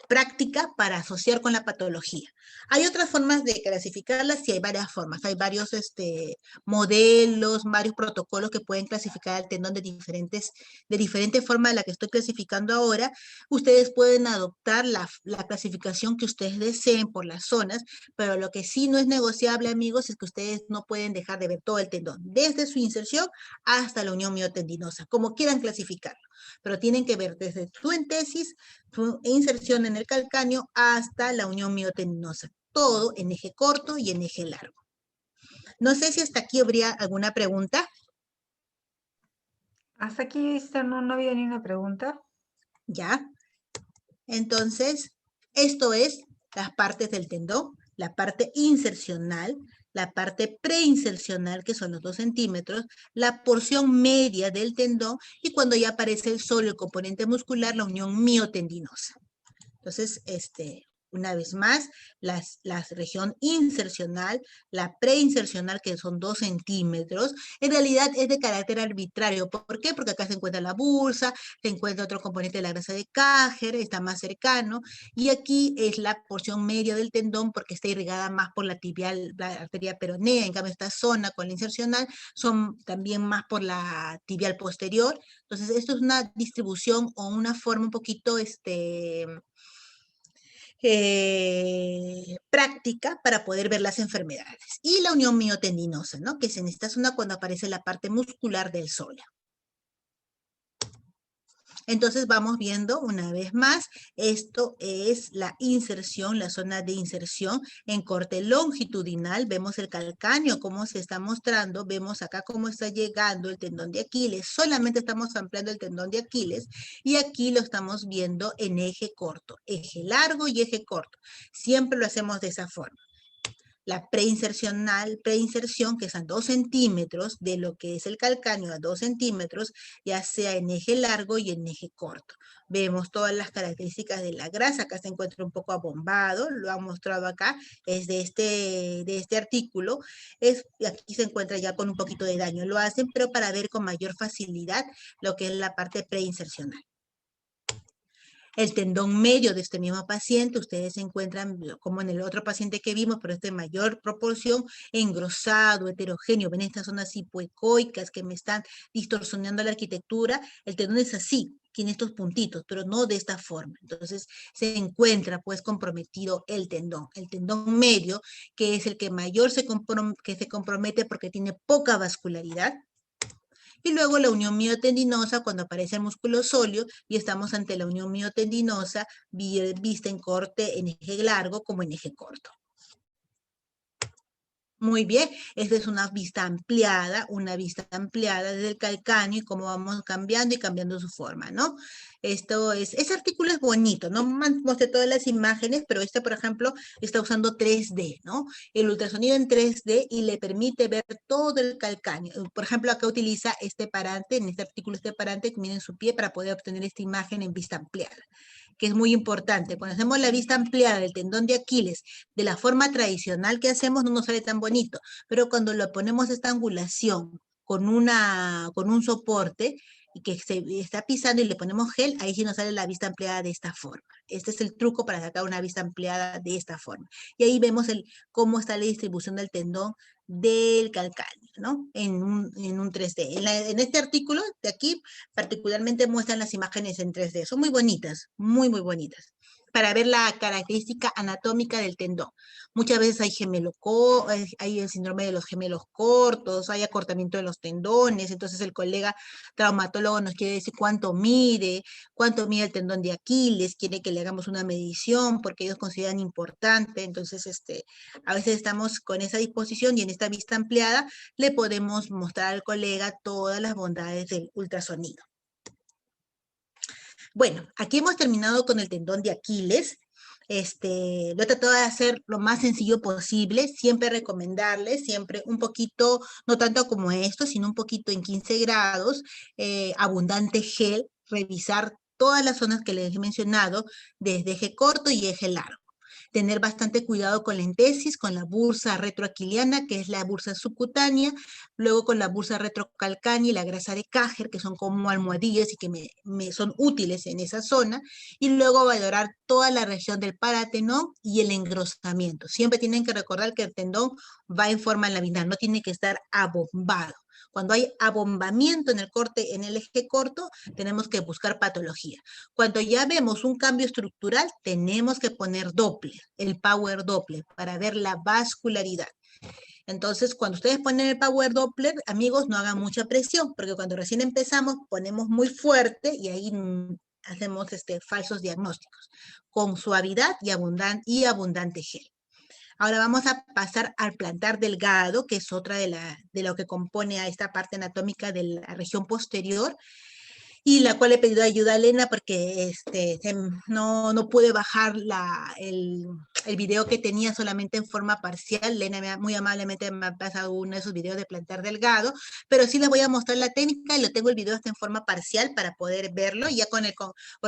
práctica para asociar con la patología. Hay otras formas de clasificarlas y hay varias formas. Hay varios modelos, varios protocolos que pueden clasificar el tendón de diferente forma de la que estoy clasificando ahora. Ustedes pueden adoptar la clasificación que ustedes deseen por las zonas, pero lo que sí no es negociable, amigos, es que ustedes no pueden dejar de ver todo el tendón, desde su inserción hasta la unión miotendinosa, como quieran clasificarlo. Pero tienen que ver desde su entesis, su inserción en el calcáneo, hasta la unión miotendinosa. Todo en eje corto y en eje largo. No sé si hasta aquí habría alguna pregunta. Hasta aquí no ha habido ni una pregunta. Ya. Entonces, esto es las partes del tendón, la parte insercional, la parte preinsercional, que son los 2 centímetros, la porción media del tendón, y cuando ya aparece el solo el componente muscular, la unión miotendinosa. Entonces, una vez más, la región insercional, la preinsercional, que son 2 centímetros, en realidad es de carácter arbitrario. ¿Por qué? Porque acá se encuentra la bursa, se encuentra otro componente de la grasa de Käger, está más cercano, y aquí es la porción media del tendón porque está irrigada más por la tibial, la arteria peronea. En cambio, esta zona con la insercional son también más por la tibial posterior. Entonces, esto es una distribución o una forma un poquito, práctica para poder ver las enfermedades. Y la unión miotendinosa, ¿no? Que es en esta zona cuando aparece la parte muscular del sóleo. Entonces vamos viendo una vez más, esto es la inserción, la zona de inserción en corte longitudinal. Vemos el calcáneo, cómo se está mostrando. Vemos acá cómo está llegando el tendón de Aquiles. Solamente estamos ampliando el tendón de Aquiles. Y aquí lo estamos viendo en eje corto, eje largo y eje corto. Siempre lo hacemos de esa forma. La preinserción, que son 2 centímetros de lo que es el calcáneo a 2 centímetros, ya sea en eje largo y en eje corto. Vemos todas las características de la grasa. Acá se encuentra un poco abombado, lo han mostrado acá, es de este artículo. Aquí se encuentra ya con un poquito de daño. Lo hacen, pero para ver con mayor facilidad lo que es la parte preinsercional. El tendón medio de este mismo paciente, ustedes se encuentran como en el otro paciente que vimos, pero este mayor proporción, engrosado, heterogéneo. Ven estas zonas hipoecoicas que me están distorsionando la arquitectura. El tendón es así, tiene estos puntitos, pero no de esta forma. Entonces se encuentra pues comprometido el tendón medio, que es el que mayor se compromete porque tiene poca vascularidad. Y luego la unión miotendinosa cuando aparece el músculo sóleo y estamos ante la unión miotendinosa vista en corte en eje largo como en eje corto. Muy bien, esta es una vista ampliada desde el calcáneo y cómo vamos cambiando y cambiando su forma, ¿no? Ese artículo es bonito, no mostré todas las imágenes, pero este, por ejemplo, está usando 3D, ¿no? El ultrasonido en 3D y le permite ver todo el calcáneo. Por ejemplo, acá utiliza este parante, en este artículo este parante que mide en su pie para poder obtener esta imagen en vista ampliada, que es muy importante. Cuando hacemos la vista ampliada del tendón de Aquiles de la forma tradicional que hacemos, no nos sale tan bonito, pero cuando lo ponemos esta angulación con un soporte y que se está pisando y le ponemos gel, ahí sí nos sale la vista ampliada de esta forma. Este es el truco para sacar una vista ampliada de esta forma. Y ahí vemos cómo está la distribución del tendón del calcáneo, ¿no? En un 3D. En este artículo de aquí, particularmente muestran las imágenes en 3D. Son muy bonitas, muy, muy bonitas. para ver la característica anatómica del tendón. Muchas veces hay el síndrome de los gemelos cortos, hay acortamiento de los tendones, entonces el colega traumatólogo nos quiere decir cuánto mide el tendón de Aquiles, quiere que le hagamos una medición porque ellos consideran importante, entonces a veces estamos con esa disposición y en esta vista ampliada le podemos mostrar al colega todas las bondades del ultrasonido. Bueno, aquí hemos terminado con el tendón de Aquiles. Lo he tratado de hacer lo más sencillo posible, siempre recomendarles, siempre un poquito, no tanto como esto, sino un poquito en 15 grados, abundante gel, revisar todas las zonas que les he mencionado, desde eje corto y eje largo. Tener bastante cuidado con la entesis, con la bursa retroaquiliana, que es la bursa subcutánea, luego con la bursa retrocalcánea y la grasa de Cajer, que son como almohadillas y que me son útiles en esa zona, y luego valorar toda la región del paratenón y el engrosamiento. Siempre tienen que recordar que el tendón va en forma laminar, no tiene que estar abombado. Cuando hay abombamiento en el eje corto, tenemos que buscar patología. Cuando ya vemos un cambio estructural, tenemos que poner Doppler, el Power Doppler, para ver la vascularidad. Entonces, cuando ustedes ponen el Power Doppler, amigos, no hagan mucha presión, porque cuando recién empezamos, ponemos muy fuerte y ahí hacemos falsos diagnósticos, con suavidad y abundante gel. Ahora vamos a pasar al plantar delgado, que es otra de lo que compone a esta parte anatómica de la región posterior, y la cual he pedido ayuda a Elena porque no pude bajar el video que tenía solamente en forma parcial. Elena muy amablemente me ha pasado uno de esos videos de plantar delgado, pero sí les voy a mostrar la técnica y lo tengo el video hasta en forma parcial para poder verlo. Ya con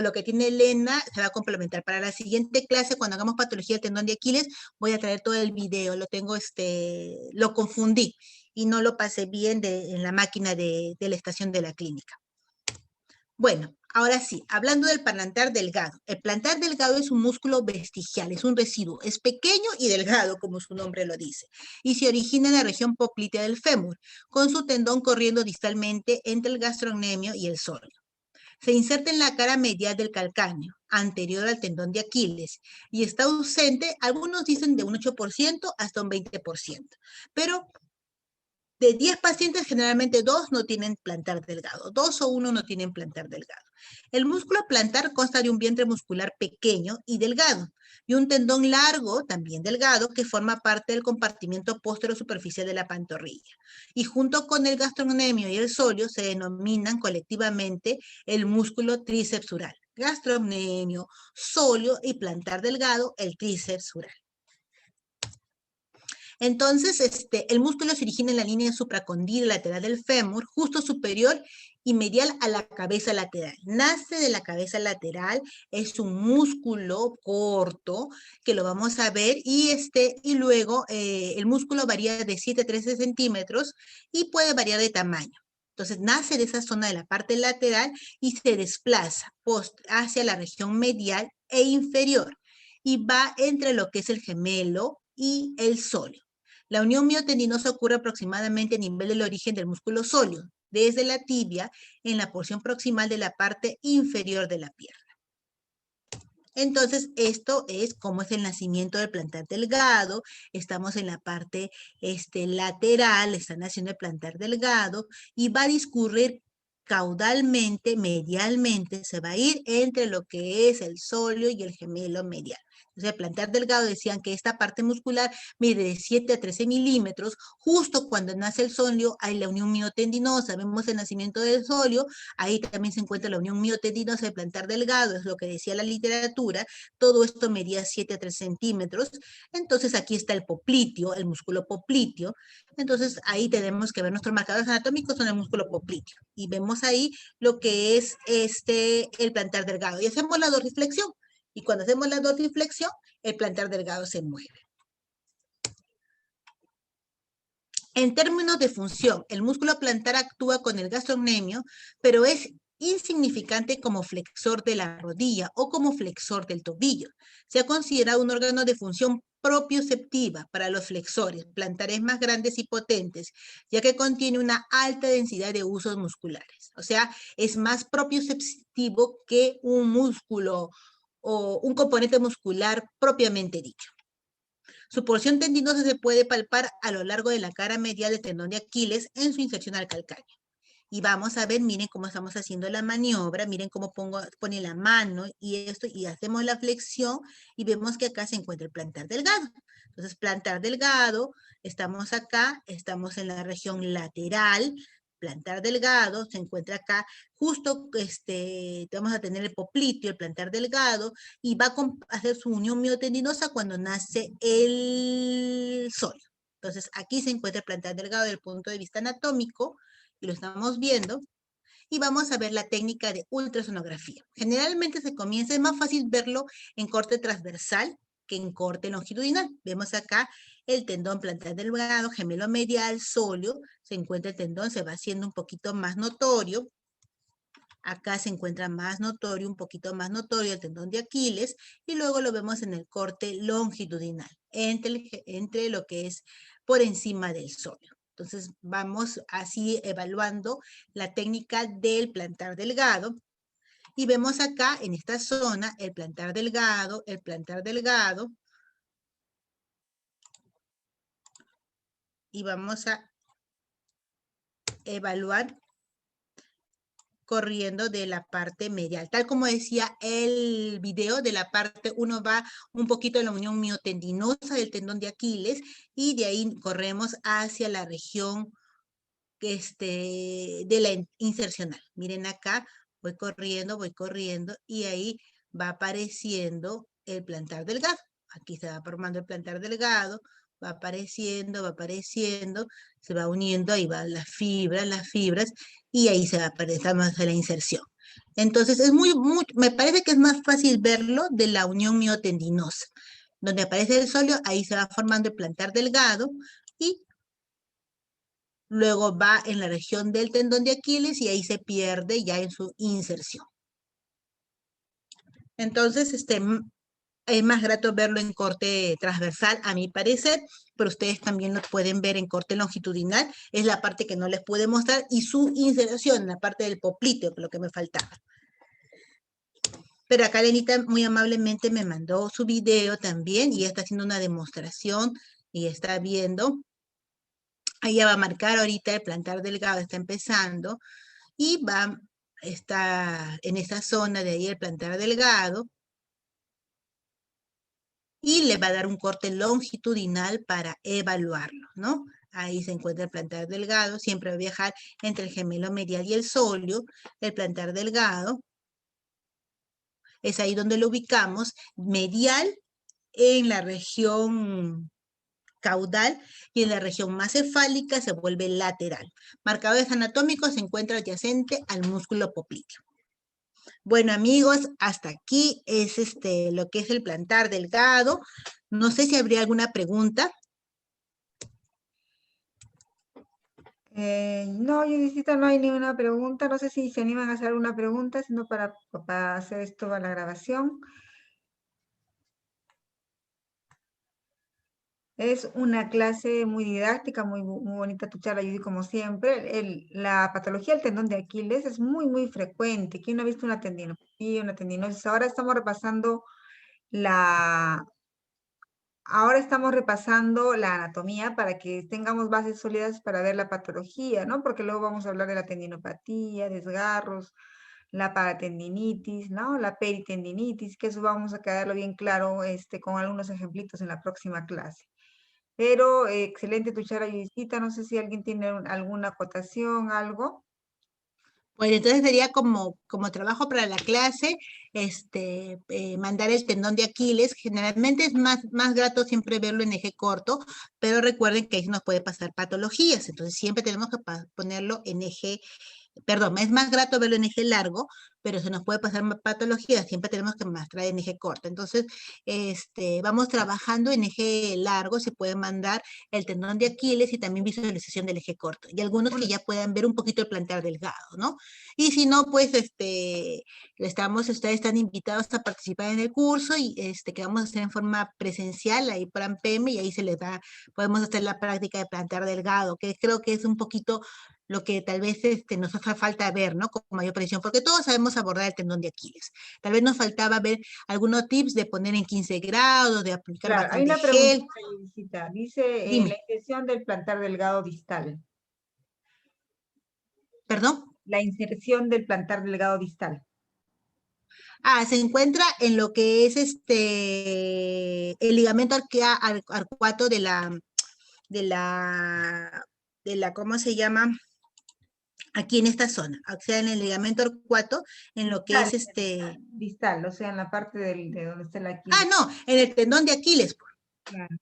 lo que tiene Elena se va a complementar. Para la siguiente clase, cuando hagamos patología del tendón de Aquiles, voy a traer todo el video. Lo confundí y no lo pasé bien en la máquina de la estación de la clínica. Bueno, ahora sí, hablando del plantar delgado. El plantar delgado es un músculo vestigial, es un residuo, es pequeño y delgado, como su nombre lo dice, y se origina en la región poplitea del fémur, con su tendón corriendo distalmente entre el gastrocnemio y el sóleo. Se inserta en la cara medial del calcáneo, anterior al tendón de Aquiles, y está ausente, algunos dicen de un 8% hasta un 20%, pero de 10 pacientes, generalmente 2 no tienen plantar delgado, 2 o 1 no tienen plantar delgado. El músculo plantar consta de un vientre muscular pequeño y delgado, y un tendón largo, también delgado, que forma parte del compartimiento postero-superficial de la pantorrilla. Y junto con el gastrocnemio y el sóleo se denominan colectivamente el músculo tríceps-sural. Gastrocnemio, sóleo y plantar delgado, el tríceps-sural. Entonces, el músculo se origina en la línea supracondila lateral del fémur, justo superior y medial a la cabeza lateral. Nace de la cabeza lateral, es un músculo corto, que lo vamos a ver, y luego el músculo varía de 7 a 13 centímetros y puede variar de tamaño. Entonces, nace de esa zona de la parte lateral y se desplaza hacia la región medial e inferior y va entre lo que es el gemelo y el sóleo. La unión miotendinosa ocurre aproximadamente a nivel del origen del músculo sóleo, desde la tibia en la porción proximal de la parte inferior de la pierna. Entonces, esto es cómo es el nacimiento del plantar delgado. Estamos en la parte lateral, están haciendo el plantar delgado y va a discurrir caudalmente, medialmente, se va a ir entre lo que es el sóleo y el gemelo medial. Entonces, el plantar delgado decían que esta parte muscular mide de 7 a 13 milímetros. Justo cuando nace el sóleo hay la unión miotendinosa. Vemos el nacimiento del sóleo. Ahí también se encuentra la unión miotendinosa del plantar delgado. Es lo que decía la literatura. Todo esto medía 7 a 3 centímetros. Entonces, aquí está el popliteo, el músculo popliteo. Entonces, ahí tenemos que ver nuestros marcadores anatómicos son el músculo popliteo. Y vemos ahí lo que es el plantar delgado. Y hacemos la dorsiflexión. Y cuando hacemos la dorsiflexión, el plantar delgado se mueve. En términos de función, el músculo plantar actúa con el gastrocnemio, pero es insignificante como flexor de la rodilla o como flexor del tobillo. Se ha considerado un órgano de función propioceptiva para los flexores plantares más grandes y potentes, ya que contiene una alta densidad de usos musculares. O sea, es más propioceptivo que un músculo o un componente muscular propiamente dicho. Su porción tendinosa se puede palpar a lo largo de la cara medial del tendón de Aquiles en su inserción al calcáneo. Y vamos a ver, miren cómo estamos haciendo la maniobra, miren cómo pone la mano y esto, y hacemos la flexión y vemos que acá se encuentra el plantar delgado. Entonces, plantar delgado, estamos acá, estamos en la región lateral, plantar delgado, se encuentra acá, justo vamos a tener el popliteo, el plantar delgado, y va a hacer su unión miotendinosa cuando nace el sol. Entonces, aquí se encuentra el plantar delgado desde el punto de vista anatómico, y lo estamos viendo, y vamos a ver la técnica de ultrasonografía. Generalmente se comienza, es más fácil verlo en corte transversal que en corte longitudinal. Vemos acá el tendón plantar delgado, gemelo medial, sóleo, se encuentra el tendón, se va haciendo un poquito más notorio. Acá se encuentra más notorio, un poquito más notorio el tendón de Aquiles, y luego lo vemos en el corte longitudinal, entre lo que es por encima del sóleo. Entonces vamos así evaluando la técnica del plantar delgado, y vemos acá en esta zona el plantar delgado, y vamos a evaluar corriendo de la parte medial. Tal como decía el video, de la parte uno va un poquito de la unión miotendinosa del tendón de Aquiles, y de ahí corremos hacia la región de la insercional. Miren acá, voy corriendo, y ahí va apareciendo el plantar delgado. Aquí se va formando el plantar delgado, va apareciendo, se va uniendo, ahí van las fibras, y ahí se va apareciendo la inserción. Entonces, me parece que es más fácil verlo de la unión miotendinosa. Donde aparece el sóleo, ahí se va formando el plantar delgado, y luego va en la región del tendón de Aquiles, y ahí se pierde ya en su inserción. Entonces, es más grato verlo en corte transversal, a mi parecer, pero ustedes también lo pueden ver en corte longitudinal. Es la parte que no les pude mostrar, y su inserción, la parte del popliteo, que es lo que me faltaba. Pero acá Lenita muy amablemente me mandó su video también, y está haciendo una demostración, y está viendo. Ahí ya va a marcar ahorita el plantar delgado, está empezando, y está en esa zona de ahí el plantar delgado, y le va a dar un corte longitudinal para evaluarlo, ¿no? Ahí se encuentra el plantar delgado, siempre va a viajar entre el gemelo medial y el sóleo. El plantar delgado es ahí donde lo ubicamos, medial en la región caudal, y en la región más cefálica se vuelve lateral. Marcadores anatómicos, se encuentra adyacente al músculo popliteo. Bueno, amigos, hasta aquí es lo que es el plantar delgado. No sé si habría alguna pregunta. No, Judithita, no hay ninguna pregunta. No sé si se animan a hacer alguna pregunta, sino para hacer esto a la grabación. Es una clase muy didáctica, muy bonita tu charla, Judy, como siempre. La patología del tendón de Aquiles es muy frecuente. ¿Quién no ha visto una tendinopatía, una tendinosis? Ahora estamos repasando la anatomía para que tengamos bases sólidas para ver la patología, ¿no? Porque luego vamos a hablar de la tendinopatía, desgarros, la paratendinitis, ¿no? La peritendinitis, que eso vamos a quedarlo bien claro con algunos ejemplitos en la próxima clase. Pero excelente tu charla, Judithita. No sé si alguien tiene alguna acotación, algo. Bueno, entonces sería como trabajo para la clase, mandar el tendón de Aquiles. Generalmente es más grato siempre verlo en eje corto, pero recuerden que ahí nos puede pasar patologías, entonces siempre tenemos que ponerlo en eje, perdón, es más grato verlo en eje largo, pero se nos puede pasar patologías, siempre tenemos que mostrar en eje corto. Entonces, vamos trabajando en eje largo, se puede mandar el tendón de Aquiles y también visualización del eje corto, y algunos que ya puedan ver un poquito el plantar delgado, ¿no? Y si no, pues, ustedes están invitados a participar en el curso, y que vamos a hacer en forma presencial ahí por AMPM, y ahí podemos hacer la práctica de plantar delgado, que creo que es un poquito lo que tal vez nos hace falta ver, ¿no? Con mayor precisión, porque todos sabemos a abordar el tendón de Aquiles. Tal vez nos faltaba ver algunos tips de poner en 15 grados, de aplicar Claro, hay bastante una gel. preguntita, Luisita. Dice, la Dime, inserción del plantar delgado distal. ¿perdón? La inserción del plantar delgado distal. Se encuentra en lo que es el ligamento arcuato de la, ¿cómo se llama? Aquí en esta zona, o sea, en el ligamento arcuato, en lo que Distal, es distal, o sea, en la parte de donde está la Aquiles. no, en el tendón de Aquiles, pues, Claro.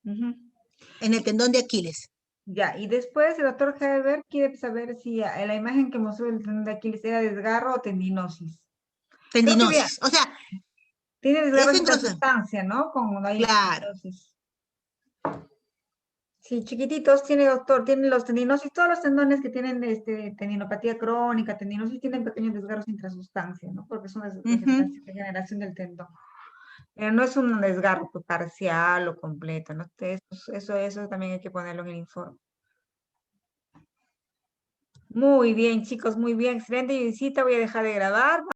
Ujú. en el tendón de Aquiles. Ya, y después el doctor Heber quiere saber si la imagen que mostró el tendón de Aquiles era desgarro o tendinosis. Creo que vea, Tendinosis, o sea, tiene desgarro es de engrosado, sustancia, ¿no? Con ahí claro. tendinosis. Sí, chiquititos, tiene doctor, tienen los tendinosis, todos los tendones que tienen tendinopatía crónica, tendinosis, tienen pequeños desgarros intrasustancia, ¿no? Porque es una Ujú. degeneración del tendón. Pero no es un desgarro parcial o completo, ¿no? Eso también hay que ponerlo en el informe. Muy bien, chicos, muy bien. Excelente visita. Voy a dejar de grabar.